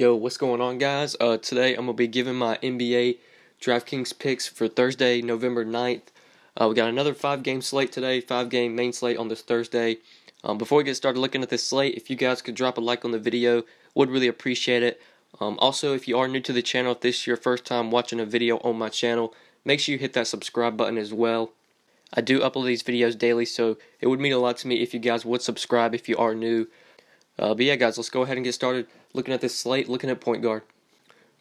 Yo, what's going on, guys? Today I'm going to be giving my NBA DraftKings picks for Thursday, November 9th. We got another 5-game slate today, 5-game main slate on this Thursday. Before we get started looking at this slate, if you guys could drop a like on the video, would really appreciate it. Also, if you are new to the channel, if this is your first time watching a video on my channel, make sure you hit that subscribe button as well. I do upload these videos daily, so it would mean a lot to me if you guys would subscribe if you are new. But yeah, guys, let's go ahead and get started looking at this slate, looking at point guard.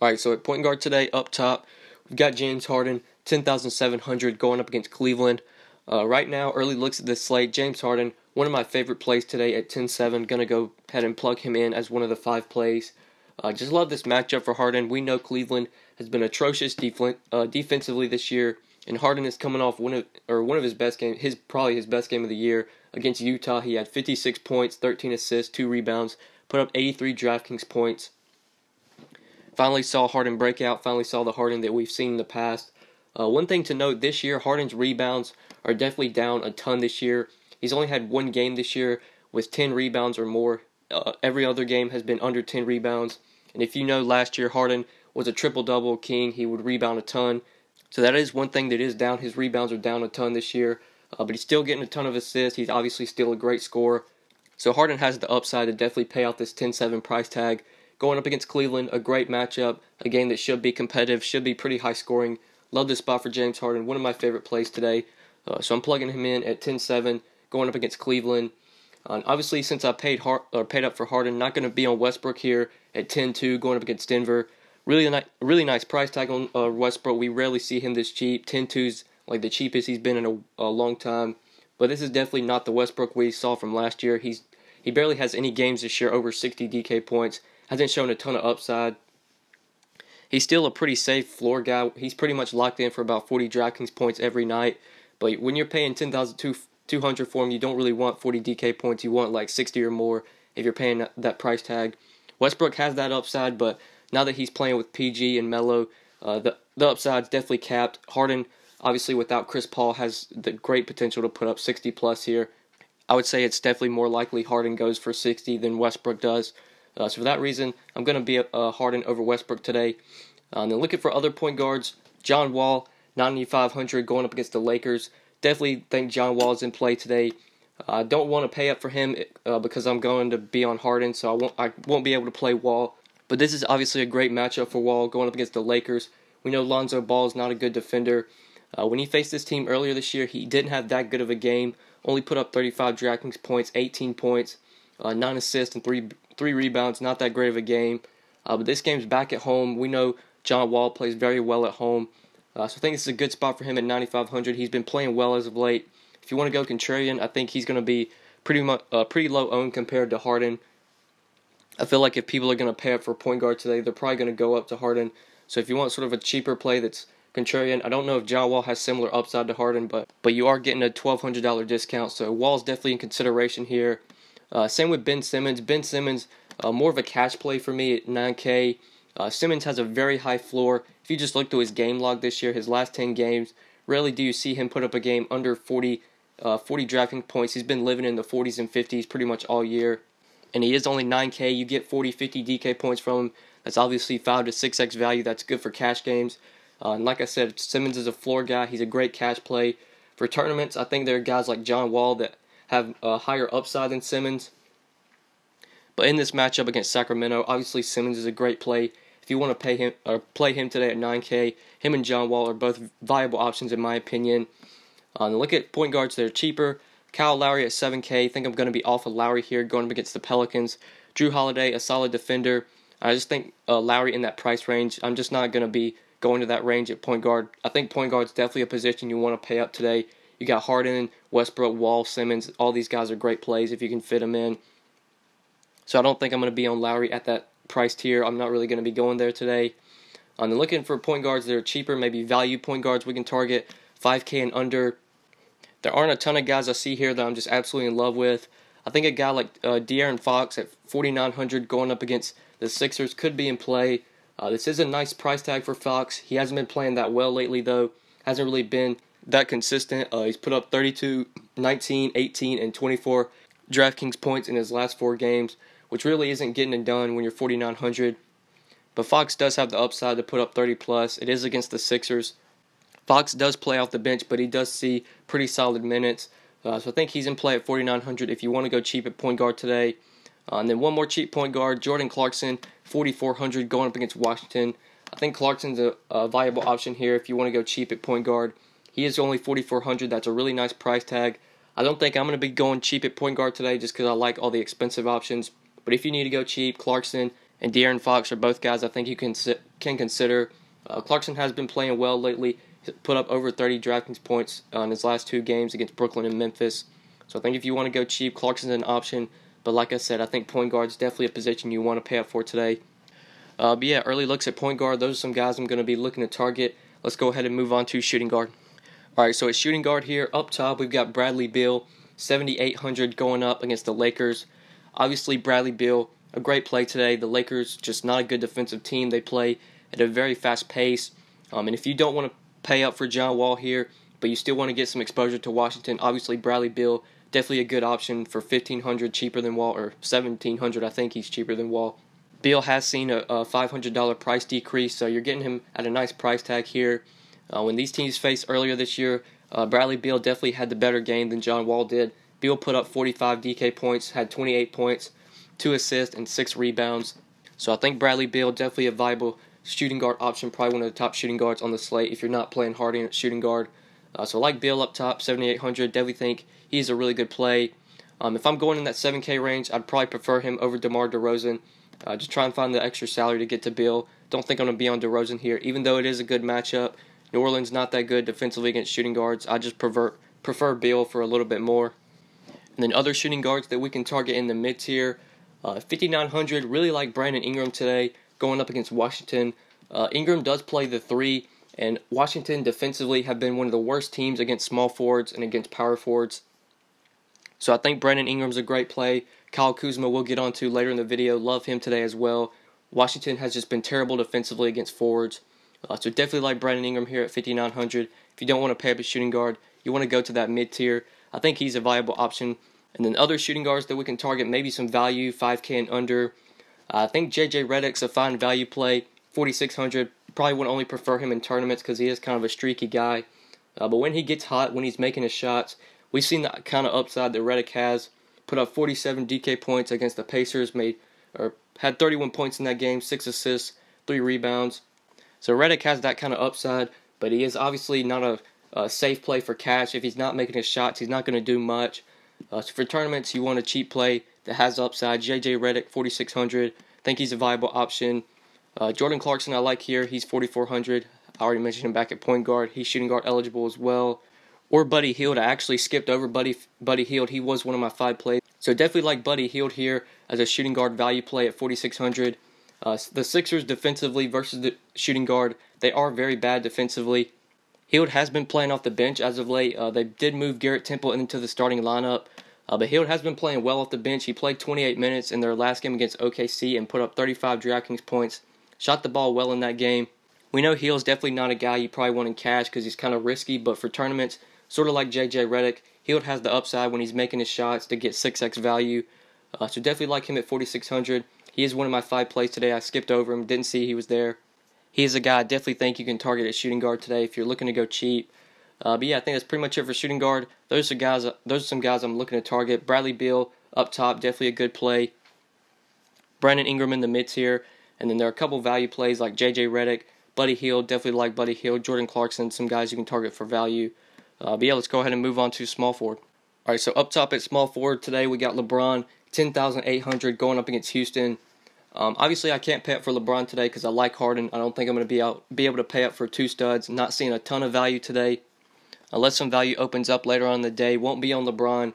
Alright, so at point guard today, up top, we've got James Harden, 10,700 going up against Cleveland. Right now, early looks at this slate, James Harden, one of my favorite plays today at 10-7. Going to go ahead and plug him in as one of the 5 plays. Just love this matchup for Harden. We know Cleveland has been atrocious defensively this year, and Harden is coming off one of his best games, probably his best game of the year against Utah. He had 56 points, 13 assists, 2 rebounds, put up 83 DraftKings points. Finally saw Harden break out, finally saw the Harden that we've seen in the past. One thing to note this year, Harden's rebounds are definitely down a ton this year. He's only had one game this year with 10 rebounds or more. Every other game has been under 10 rebounds. And if you know, last year Harden was a triple-double king. He would rebound a ton. So that is one thing that is down. His rebounds are down a ton this year. But he's still getting a ton of assists. He's obviously still a great scorer. So Harden has the upside to definitely pay out this 10-7 price tag. Going up against Cleveland, a great matchup. A game that should be competitive, should be pretty high scoring. Love this spot for James Harden. One of my favorite plays today. So I'm plugging him in at 10-7, going up against Cleveland. Obviously, since I paid up for Harden, not going to be on Westbrook here at 10-2, going up against Denver. Really nice price tag on Westbrook. We rarely see him this cheap. 10-2's like the cheapest he's been in a long time. But this is definitely not the Westbrook we saw from last year. He barely has any games this year over 60 DK points. Hasn't shown a ton of upside. He's still a pretty safe floor guy. He's pretty much locked in for about 40 DraftKings points every night. But when you're paying $10,200 for him, you don't really want 40 DK points. You want like 60 or more if you're paying that price tag. Westbrook has that upside, but now that he's playing with PG and Melo, the upside's definitely capped. Harden, obviously without Chris Paul, has the great potential to put up 60 plus here. I would say it's definitely more likely Harden goes for 60 than Westbrook does. So for that reason, I'm going to be Harden over Westbrook today. Then looking for other point guards, John Wall, 9,500 going up against the Lakers. Definitely think John Wall is in play today. I don't want to pay up for him because I'm going to be on Harden, so I won't be able to play Wall. But this is obviously a great matchup for Wall going up against the Lakers. We know Lonzo Ball is not a good defender. When he faced this team earlier this year, he didn't have that good of a game. Only put up 35 DraftKings points, 18 points, 9 assists, and 3 rebounds. Not that great of a game. But this game's back at home. We know John Wall plays very well at home. So I think this is a good spot for him at 9,500. He's been playing well as of late. If you want to go contrarian, I think he's going to be pretty low owned compared to Harden. I feel like if people are going to pay up for point guard today, they're probably going to go up to Harden. So if you want sort of a cheaper play that's contrarian, I don't know if John Wall has similar upside to Harden, but you are getting a $1,200 discount, so Wall's definitely in consideration here. Same with Ben Simmons. Ben Simmons, more of a cash play for me at 9K. Simmons has a very high floor. If you just look to his game log this year, his last 10 games, rarely do you see him put up a game under 40 DraftKings points. He's been living in the 40s and 50s pretty much all year. And he is only 9K. You get 40, 50 DK points from him. That's obviously 5 to 6x value. That's good for cash games. And like I said, Simmons is a floor guy. He's a great cash play. For tournaments, I think there are guys like John Wall that have a higher upside than Simmons. But in this matchup against Sacramento, obviously Simmons is a great play. If you want to pay him or play him today at 9K, him and John Wall are both viable options in my opinion. Look at point guards that are cheaper. Kyle Lowry at 7K. I think I'm going to be off of Lowry here going up against the Pelicans. Drew Holiday, a solid defender. I just think Lowry in that price range. I'm just not going to be going to that range at point guard. I think point guard's definitely a position you want to pay up today. You got Harden, Westbrook, Wall, Simmons. All these guys are great plays if you can fit them in. So I don't think I'm going to be on Lowry at that price tier. I'm not really going to be going there today. I'm looking for point guards that are cheaper, maybe value point guards we can target, 5K and under. There aren't a ton of guys I see here that I'm just absolutely in love with. I think a guy like De'Aaron Fox at 4,900 going up against the Sixers could be in play. This is a nice price tag for Fox. He hasn't been playing that well lately, though. Hasn't really been that consistent. He's put up 32, 19, 18, and 24 DraftKings points in his last 4 games, which really isn't getting it done when you're 4,900. But Fox does have the upside to put up 30 plus. It is against the Sixers. Fox does play off the bench, but he does see pretty solid minutes. So I think he's in play at 4,900 if you want to go cheap at point guard today. And then one more cheap point guard, Jordan Clarkson, 4,400 going up against Washington. I think Clarkson's a viable option here if you want to go cheap at point guard. He is only 4,400. That's a really nice price tag. I don't think I'm going to be going cheap at point guard today just because I like all the expensive options. But if you need to go cheap, Clarkson and De'Aaron Fox are both guys I think you can consider. Clarkson has been playing well lately. He's put up over 30 DraftKings points in his last 2 games against Brooklyn and Memphis. So I think if you want to go cheap, Clarkson's an option. But like I said, I think point guard is definitely a position you want to pay up for today. But yeah, early looks at point guard. Those are some guys I'm going to be looking to target. Let's go ahead and move on to shooting guard. Alright, so at shooting guard here, up top we've got Bradley Beal, 7,800 going up against the Lakers. Obviously, Bradley Beal, a great play today. The Lakers, just not a good defensive team. They play at a very fast pace. And if you don't want to pay up for John Wall here, but you still want to get some exposure to Washington, obviously Bradley Beal, definitely a good option for 1,500 cheaper than Wall, or 1,700. I think he's cheaper than Wall. Beal has seen a $500 price decrease, so you're getting him at a nice price tag here. When these teams faced earlier this year, Bradley Beal definitely had the better game than John Wall did. Beal put up 45 DK points, had 28 points, 2 assists, and 6 rebounds. So I think Bradley Beal definitely a viable shooting guard option, probably one of the top shooting guards on the slate if you're not playing Harden at shooting guard. So I like Beal up top, 7,800. Definitely think he's a really good play. If I'm going in that 7K range, I'd probably prefer him over DeMar DeRozan. Just try and find the extra salary to get to Beal. Don't think I'm going to be on DeRozan here, even though it is a good matchup. New Orleans not that good defensively against shooting guards. I just prefer Beal for a little bit more. And then other shooting guards that we can target in the mid-tier, 5,900, really like Brandon Ingram today, going up against Washington. Ingram does play the 3, and Washington defensively have been one of the worst teams against small forwards and against power forwards. So I think Brandon Ingram's a great play. Kyle Kuzma we'll get onto later in the video. Love him today as well. Washington has just been terrible defensively against forwards. So definitely like Brandon Ingram here at 5,900. If you don't want to pay up a shooting guard, you want to go to that mid-tier. I think he's a viable option. And then other shooting guards that we can target, maybe some value, 5K and under. I think JJ Redick's a fine value play, 4,600. Probably would only prefer him in tournaments because he is kind of a streaky guy. But when he gets hot, when he's making his shots, we've seen that kind of upside that Redick has. Put up 47 DK points against the Pacers, had 31 points in that game, 6 assists, 3 rebounds. So Redick has that kind of upside, but he is obviously not a safe play for cash. If he's not making his shots, he's not going to do much. So for tournaments, you want a cheap play that has upside. JJ Redick, 4,600. I think he's a viable option. Jordan Clarkson I like here. He's 4,400. I already mentioned him back at point guard. He's shooting guard eligible as well. Or Buddy Hield. I actually skipped over Buddy Hield. He was one of my 5 plays. So definitely like Buddy Hield here as a shooting guard value play at 4,600. The Sixers defensively versus the shooting guard, they are very bad defensively. Hield has been playing off the bench as of late. They did move Garrett Temple into the starting lineup. But Hield has been playing well off the bench. He played 28 minutes in their last game against OKC and put up 35 DraftKings points. Shot the ball well in that game. We know Hield's definitely not a guy you probably want in cash because he's kind of risky, but for tournaments, sort of like JJ Redick, Hield has the upside when he's making his shots to get 6x value. So definitely like him at 4,600. He is one of my 5 plays today. I skipped over him, didn't see he was there. He is a guy I definitely think you can target at shooting guard today if you're looking to go cheap. But yeah, I think that's pretty much it for shooting guard. Those are some guys I'm looking to target. Bradley Beal up top, definitely a good play. Brandon Ingram in the mid-tier. And then there are a couple value plays like JJ Redick, Buddy Hield, definitely like Buddy Hield, Jordan Clarkson, some guys you can target for value. But yeah, let's go ahead and move on to small forward. Alright, so up top at small forward today we got LeBron, 10,800 going up against Houston. Obviously I can't pay up for LeBron today because I like Harden. I don't think I'm going to be able to pay up for 2 studs. Not seeing a ton of value today. Unless some value opens up later on in the day. Won't be on LeBron.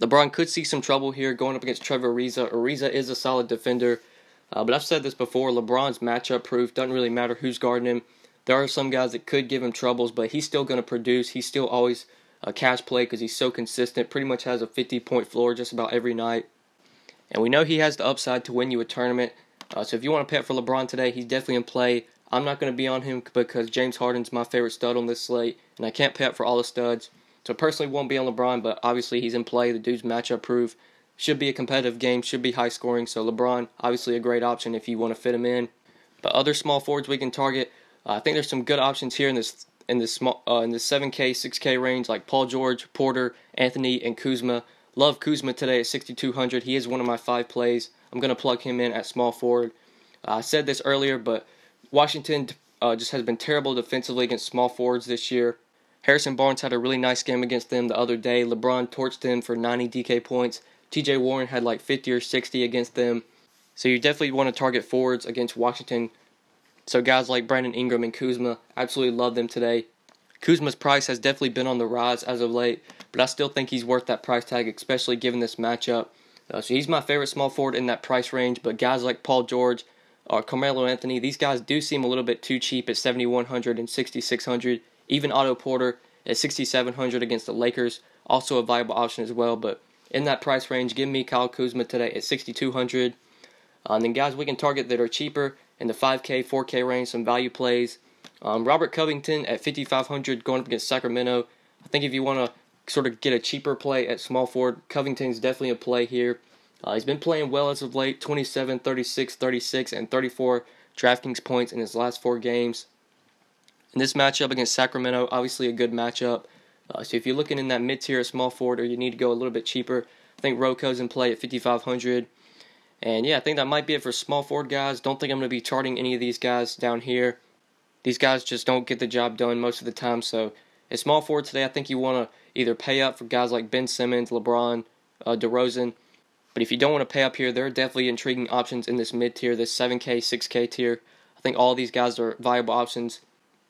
LeBron could see some trouble here going up against Trevor Ariza. Ariza is a solid defender. But I've said this before, LeBron's matchup proof. Doesn't really matter who's guarding him. There are some guys that could give him troubles, but he's still going to produce. He's still always a cash play because he's so consistent. Pretty much has a 50-point floor just about every night. And we know he has the upside to win you a tournament. So if you want to pay up for LeBron today, he's definitely in play. I'm not going to be on him because James Harden's my favorite stud on this slate, and I can't pay up for all the studs. So personally won't be on LeBron, but obviously he's in play. The dude's matchup proof. Should be a competitive game, should be high scoring. So LeBron, obviously a great option if you want to fit him in. But other small forwards we can target, I think there's some good options here in this small in the 7K, 6K range, like Paul George, Porter, Anthony, and Kuzma. Love Kuzma today at 6,200. He is one of my 5 plays. I'm going to plug him in at small forward. I said this earlier, but Washington just has been terrible defensively against small forwards this year. Harrison Barnes had a really nice game against them the other day. LeBron torched him for 90 DK points. TJ Warren had like 50 or 60 against them. So you definitely want to target forwards against Washington. So guys like Brandon Ingram and Kuzma, absolutely love them today. Kuzma's price has definitely been on the rise as of late, but I still think he's worth that price tag, especially given this matchup. So he's my favorite small forward in that price range, but guys like Paul George or Carmelo Anthony, these guys do seem a little bit too cheap at 7,100 and 6,600. Even Otto Porter at 6,700 against the Lakers, also a viable option as well. But in that price range, give me Kyle Kuzma today at 6,200. And then guys we can target that are cheaper in the 5K, 4K range, some value plays. Robert Covington at 5,500 going up against Sacramento. I think if you want to sort of get a cheaper play at small forward, Covington's definitely a play here. He's been playing well as of late, 27, 36, 36, and 34 DraftKings points in his last 4 games. In this matchup against Sacramento, obviously a good matchup. So if you're looking in that mid-tier small forward or you need to go a little bit cheaper, I think Roko's in play at 5,500. And yeah, I think that might be it for small forward guys. Don't think I'm going to be charting any of these guys down here. These guys just don't get the job done most of the time. So at small forward today, I think you want to either pay up for guys like Ben Simmons, LeBron, DeRozan. But if you don't want to pay up here, there are definitely intriguing options in this mid-tier, this 7K, 6K tier. I think all these guys are viable options.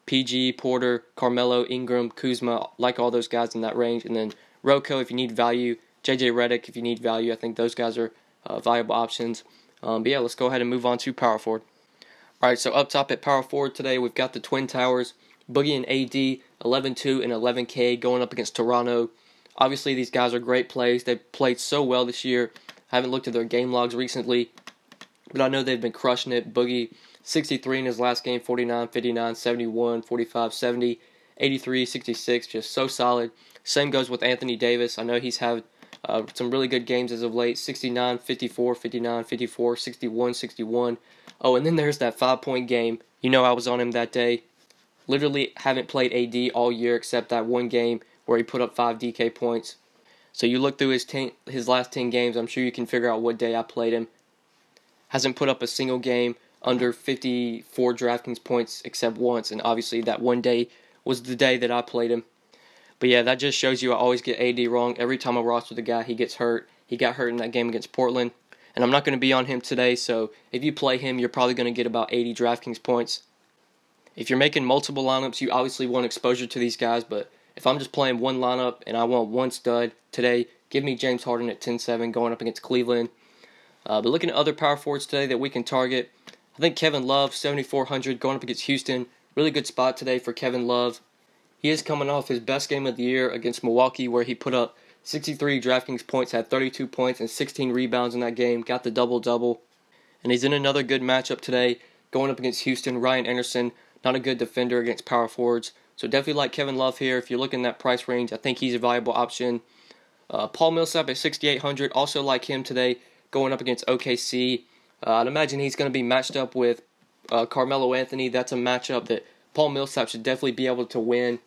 PG, Porter, Carmelo, Ingram, Kuzma, like all those guys in that range. And then Roko if you need value, JJ Redick if you need value. I think those guys are viable options. But yeah, let's go ahead and move on to power forward. Alright, so up top at power forward today, we've got the Twin Towers, Boogie and AD, 11-2 and 11K going up against Toronto. Obviously, these guys are great plays. They've played so well this year. I haven't looked at their game logs recently, but I know they've been crushing it. Boogie, 63 in his last game, 49, 59, 71, 45, 70, 83, 66, just so solid. Same goes with Anthony Davis. I know he's had some really good games as of late, 69, 54, 59, 54, 61, 61. Oh, and then there's that 5-point game. You know I was on him that day. Literally haven't played AD all year except that one game where he put up 5 DK points. So you look through his last 10 games, I'm sure you can figure out what day I played him. Hasn't put up a single game under 54 DraftKings points except once, and obviously that one day was the day that I played him. But yeah, that just shows you I always get AD wrong. Every time I roster the guy, he gets hurt. He got hurt in that game against Portland, and I'm not going to be on him today, so if you play him, you're probably going to get about 80 DraftKings points. If you're making multiple lineups, you obviously want exposure to these guys, but if I'm just playing one lineup and I want one stud today, give me James Harden at 10-7 going up against Cleveland. But looking at other power forwards today that we can target, I think Kevin Love, 7,400 going up against Houston. Really good spot today for Kevin Love. He is coming off his best game of the year against Milwaukee where he put up 63 DraftKings points, had 32 points and 16 rebounds in that game, got the double-double. And he's in another good matchup today going up against Houston. Ryan Anderson, not a good defender against power forwards. So definitely like Kevin Love here. If you're looking at that price range, I think he's a viable option. Paul Millsap at 6,800, also like him today, going up against OKC. I'd imagine he's going to be matched up with Carmelo Anthony. That's a matchup that Paul Millsap should definitely be able to win.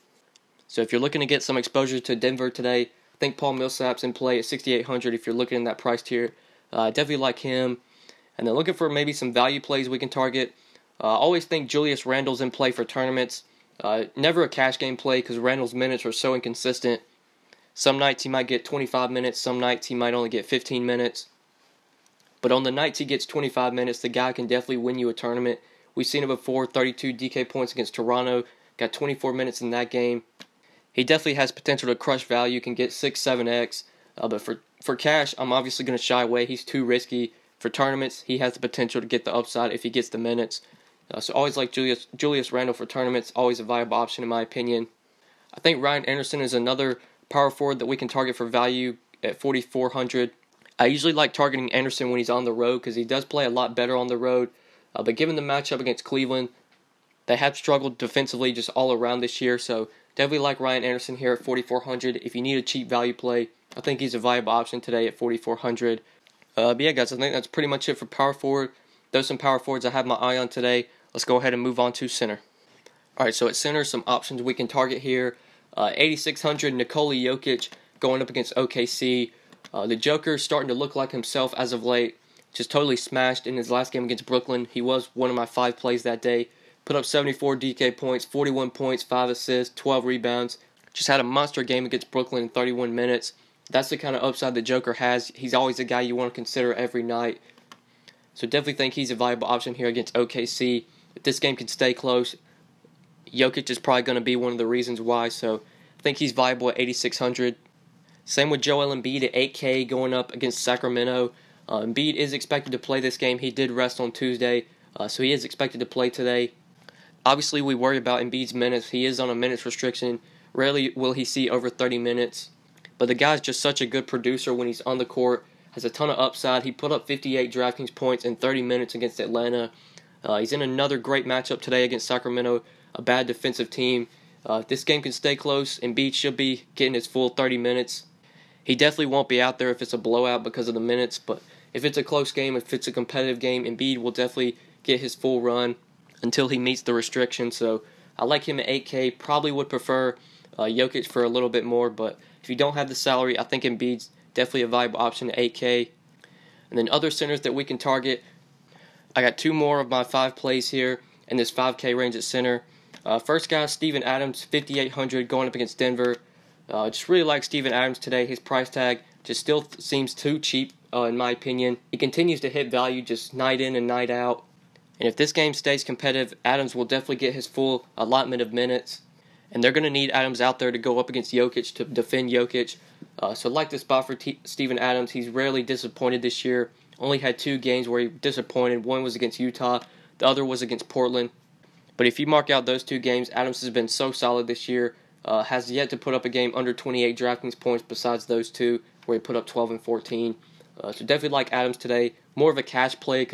So if you're looking to get some exposure to Denver today, I think Paul Millsap's in play at 6,800 if you're looking in that price tier. Definitely like him. And then looking for maybe some value plays we can target. Always think Julius Randle's in play for tournaments. Never a cash game play because Randle's minutes are so inconsistent. Some nights he might get 25 minutes, some nights he might only get 15 minutes. But on the nights he gets 25 minutes, the guy can definitely win you a tournament. We've seen it before, 32 DK points against Toronto, got 24 minutes in that game. He definitely has potential to crush value, can get 6, 7x. But for cash, I'm obviously going to shy away. He's too risky. For tournaments, he has the potential to get the upside if he gets the minutes. So always like Julius Randle for tournaments, always a viable option in my opinion. I think Ryan Anderson is another power forward that we can target for value at 4,400. I usually like targeting Anderson when he's on the road because he does play a lot better on the road. But given the matchup against Cleveland, they have struggled defensively just all around this year. So definitely like Ryan Anderson here at 4,400. If you need a cheap value play, I think he's a viable option today at 4,400. But yeah, guys, I think that's pretty much it for power forward. Those some power forwards I have my eye on today. Let's go ahead and move on to center. Alright, so at center, some options we can target here. 8,600 Nikola Jokic going up against OKC. The Joker starting to look like himself as of late. Just totally smashed in his last game against Brooklyn. He was one of my 5 plays that day. Put up 74 DK points, 41 points, 5 assists, 12 rebounds. Just had a monster game against Brooklyn in 31 minutes. That's the kind of upside the Joker has. He's always a guy you want to consider every night. So definitely think he's a viable option here against OKC. If this game can stay close, Jokic is probably going to be one of the reasons why. So I think he's viable at 8,600. Same with Joel Embiid at 8K going up against Sacramento. Embiid is expected to play this game. He did rest on Tuesday, so he is expected to play today. Obviously, we worry about Embiid's minutes. He is on a minutes restriction. Rarely will he see over 30 minutes. But the guy's just such a good producer when he's on the court. Has a ton of upside. He put up 58 DraftKings points in 30 minutes against Atlanta. He's in another great matchup today against Sacramento, a bad defensive team. If this game can stay close, Embiid should be getting his full 30 minutes. He definitely won't be out there if it's a blowout because of the minutes, but if it's a close game, if it's a competitive game, Embiid will definitely get his full run until he meets the restriction. So I like him at 8K. Probably would prefer Jokic for a little bit more, but if you don't have the salary, I think Embiid's definitely a viable option at 8K. And then other centers that we can target, I got 2 more of my 5 plays here in this 5K range at center. First guy, Steven Adams, 5,800 going up against Denver. Just really like Steven Adams today. His price tag just still seems too cheap, in my opinion. He continues to hit value just night in and night out. And if this game stays competitive, Adams will definitely get his full allotment of minutes. And they're going to need Adams out there to go up against Jokic to defend Jokic. So I like the spot for Steven Adams. He's rarely disappointed this year. Only had 2 games where he disappointed. One was against Utah. The other was against Portland. But if you mark out those 2 games, Adams has been so solid this year. Has yet to put up a game under 28 DraftKings points besides those 2 where he put up 12 and 14. So definitely like Adams today. More of a cash play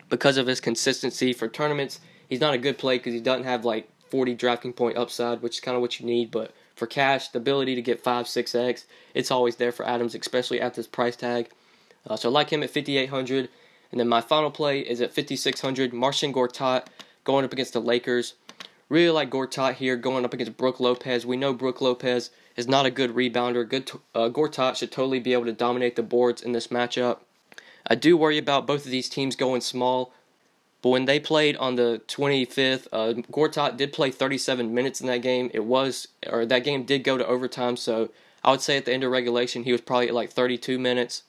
because of his consistency. For tournaments, he's not a good play because he doesn't have like 40 DraftKings point upside, which is kind of what you need. But for cash, the ability to get 5, 6x, it's always there for Adams, especially at this price tag. So I like him at 5,800. And then my final play is at 5,600. MARCIN GORTAT going up against the Lakers. Really like GORTAT here going up against Brook Lopez. We know Brook Lopez is not a good rebounder. GORTAT should totally be able to dominate the boards in this matchup. I do worry about both of these teams going small. But when they played on the 25th, GORTAT did play 37 minutes in that game. That game did go to overtime, so I would say at the end of regulation he was probably at like 32 minutes.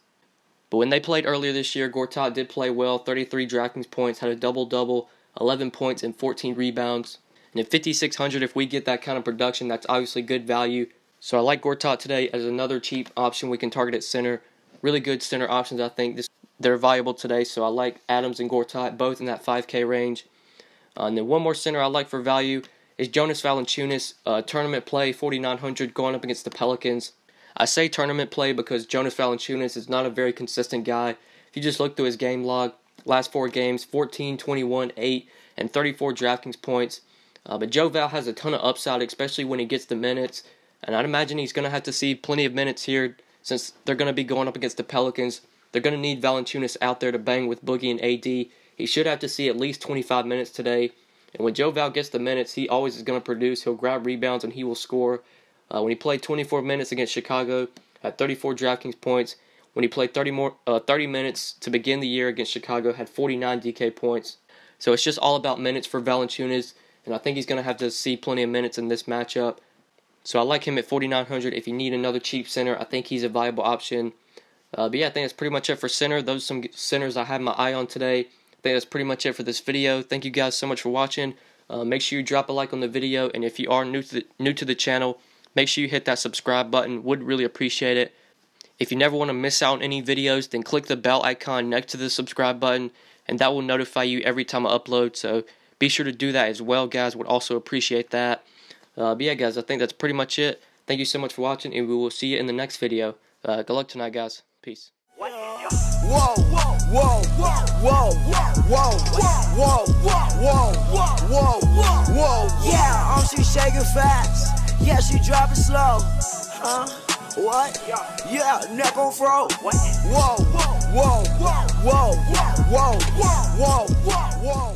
But when they played earlier this year, GORTAT did play well, 33 DraftKings points, had a double-double, 11 points and 14 rebounds. And at 5,600, if we get that kind of production, that's obviously good value. So I like GORTAT today as another cheap option we can target at center. Really good center options, I think. They're valuable today, so I like Adams and GORTAT, both in that 5K range. And then one more center I like for value is Jonas Valanciunas, tournament play, 4,900, going up against the Pelicans. I say tournament play because Jonas Valanciunas is not a very consistent guy. If you just look through his game log, last 4 games, 14, 21, 8, and 34 DraftKings points. But Joe Val has a ton of upside, especially when he gets the minutes. And I'd imagine he's going to have to see plenty of minutes here since they're going to be going up against the Pelicans. They're going to need Valanciunas out there to bang with Boogie and AD. He should have to see at least 25 minutes today. And when Joe Val gets the minutes, he always is going to produce. He'll grab rebounds and he will score. When he played 24 minutes against Chicago, had 34 DraftKings points. When he played 30 minutes to begin the year against Chicago, had 49 DK points. So it's just all about minutes for Valanciunas. And I think he's going to have to see plenty of minutes in this matchup. So I like him at 4,900. If you need another cheap center, I think he's a viable option. But yeah, I think that's pretty much it for center. Those are some centers I have my eye on today. I think that's pretty much it for this video. Thank you guys so much for watching. Make sure you drop a like on the video. And if you are new to the channel, make sure you hit that subscribe button. Would really appreciate it. If you never want to miss out on any videos, then click the bell icon next to the subscribe button. And that will notify you every time I upload. So be sure to do that as well, guys. Would also appreciate that. But yeah, guys, I think that's pretty much it. Thank you so much for watching, and we will see you in the next video. Good luck tonight, guys. Peace. Whoa, whoa, whoa, whoa, whoa, whoa, whoa, whoa, whoa, whoa. Yeah, she shaking fast. Yeah, she dropping slow. Huh? What? Yeah, neck on fro. Whoa, whoa. whoa, whoa, whoa, whoa, whoa, whoa, whoa.